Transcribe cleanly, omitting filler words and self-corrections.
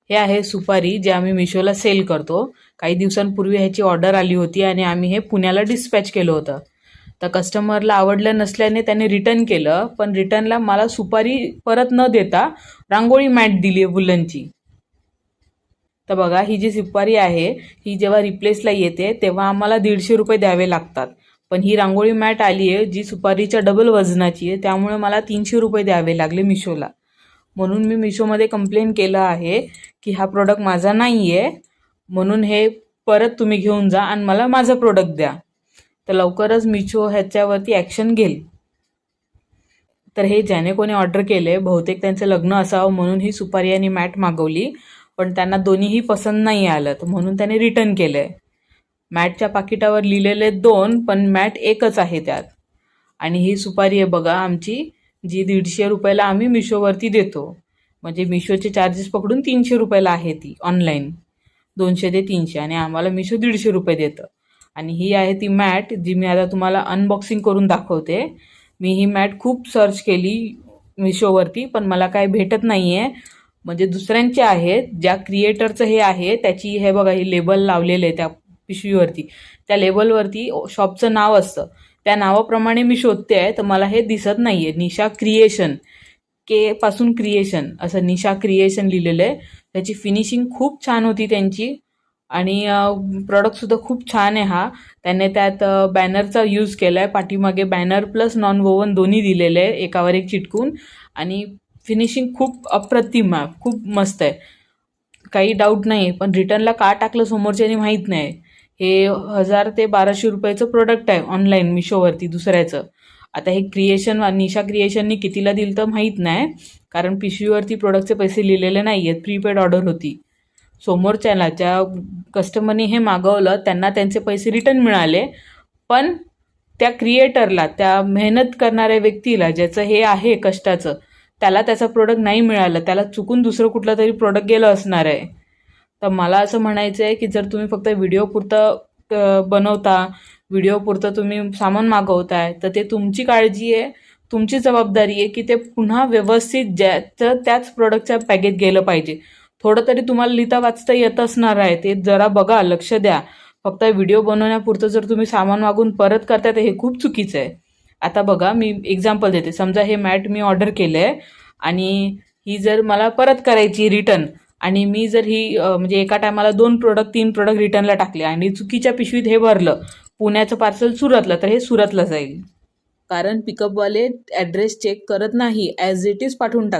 हे आहे सुपारी जे आम्ही मिशोला सेल करतो. काही दिवसांपूर्वी ह्याची ऑर्डर आली होती आणि आम्ही हे पुण्याला डिस्पॅच केलं होतं. तर कस्टमरला आवडलं नसल्याने त्याने रिटर्न केलं, पण रिटर्नला मला सुपारी परत न देता रांगोळी मॅट दिली आहे वुलनची. तर बघा, ही जी सुपारी आहे ही जेव्हा रिप्लेसला येते तेव्हा आम्हाला 150 रुपये द्यावे लागतात. पण ही रांगोळी मॅट आली आहे जी सुपारीच्या डबल वजनाची आहे, त्यामुळे मला 300 रुपये द्यावे लागले मिशोला. म्हणून मी मिशोमध्ये कंप्लेन केलं आहे की हा प्रोडक्ट माझा नाही आहे, म्हणून हे परत तुम्ही घेऊन जा आणि मला माझं प्रोडक्ट द्या. तर लवकरच मिशो ह्याच्यावरती ॲक्शन घेईल. तर हे ज्याने कोणी ऑर्डर केले बहुतेक त्यांचं लग्न असावं म्हणून ही सुपारी आणि मॅट मागवली, पण त्यांना दोन्हीही पसंत नाही आलं, तर म्हणून त्याने रिटर्न केलं आहे. मॅटच्या पाकिटावर लिहिलेले 2 पण मॅट एकच आहे त्यात. आणि ही सुपारी आहे बघा आमची, जी 150 रुपयाला आम्ही मिशोवरती देतो. म्हणजे मिशोचे चार्जेस पकडून 300 रुपयाला आहे ती ऑनलाईन. 200 ते 300 आणि आम्हाला मिशो 150 रुपये देतं. आणि ही आहे ती मॅट जी मी आता तुम्हाला अनबॉक्सिंग करून दाखवते. मी ही मॅट खूप सर्च केली मिशोवरती, पण मला काय भेटत नाही आहे. म्हणजे दुसऱ्यांचे आहेत, ज्या क्रिएटरचं हे आहे त्याची हे बघा ही लेबल लावलेलं आहे त्या पिशवीवरती. त्या लेबलवरती शॉपचं नाव असतं, त्या नावाप्रमाणे मी शोधते आहे, तर मला हे दिसत नाही आहे. निशा क्रिएशन, के पासून क्रिएशन असं निशा क्रिएशन लिहिलेलं आहे. त्याची फिनिशिंग खूप छान होती त्यांची आणि प्रॉडक्टसुद्धा खूप छान आहे हा. त्याने त्यात बॅनरचा यूज केला आहे. पाठीमागे बॅनर प्लस नॉन वोवन दोन्ही दिलेले आहे एकावर एक चिटकून. आणि फिनिशिंग खूप अप्रतिम आहे, खूप मस्त आहे, काही डाऊट नाही. पण रिटर्नला का टाकलं समोरच्याने माहीत नाही. हे 1000 ते 1200 रुपयाचं प्रोडक्ट आहे ऑनलाईन मिशोवरती दुसऱ्याचं. आता हे क्रिएशन निशा क्रिएशननी कितीला दिलं तर माहीत नाही, कारण पिशवीवरती प्रोडक्टचे पैसे लिहिलेले नाही आहेत, प्रीपेड ऑर्डर होती. समोरच्याला ज्या कस्टमरनी हे मागवलं त्यांना त्यांचे पैसे रिटर्न मिळाले, पण त्या क्रिएटरला, त्या मेहनत करणाऱ्या व्यक्तीला ज्याचं हे आहे कष्टाचं, त्याला त्याचा प्रोडक्ट नाही मिळालं. त्याला चुकून दुसरं कुठलं तरी प्रोडक्ट गेलं असणार आहे. तर मला असं म्हणायचं आहे की जर तुम्ही फक्त व्हिडिओपुरतं बनवता, व्हिडिओपुरतं तुम्ही सामान मागवताय, तर ते तुमची काळजी आहे, तुमची जबाबदारी आहे की ते पुन्हा व्यवस्थित ज्याचं त्याच प्रोडक्टच्या पॅकेज गेलं पाहिजे. थोडं तरी तुम्हाला लिहिता वाचता येत असणार आहे, ते जरा बघा, लक्ष द्या. फक्त व्हिडिओ बनवण्यापुरतं जर तुम्ही सामान मागून परत करताय तर हे खूप चुकीचं आहे. आता बघा, मी एक्झाम्पल देते. समजा हे मॅट मी ऑर्डर केलं आहे आणि ही जर मला परत करायची रिटर्न, आणि मी जर ही म्हणजे एका टायमाला 2 प्रोडक्ट 3 प्रोडक्ट रिटर्नला टाकले आणि चुकीच्या पिशवीत हे भरलं, पुण्याचं पार्सल सुरतला, तर हे सुरतला जाईल. कारण पिकअपवाले ॲड्रेस चेक करत नाही, ॲज इट इज पाठवून टाकतात.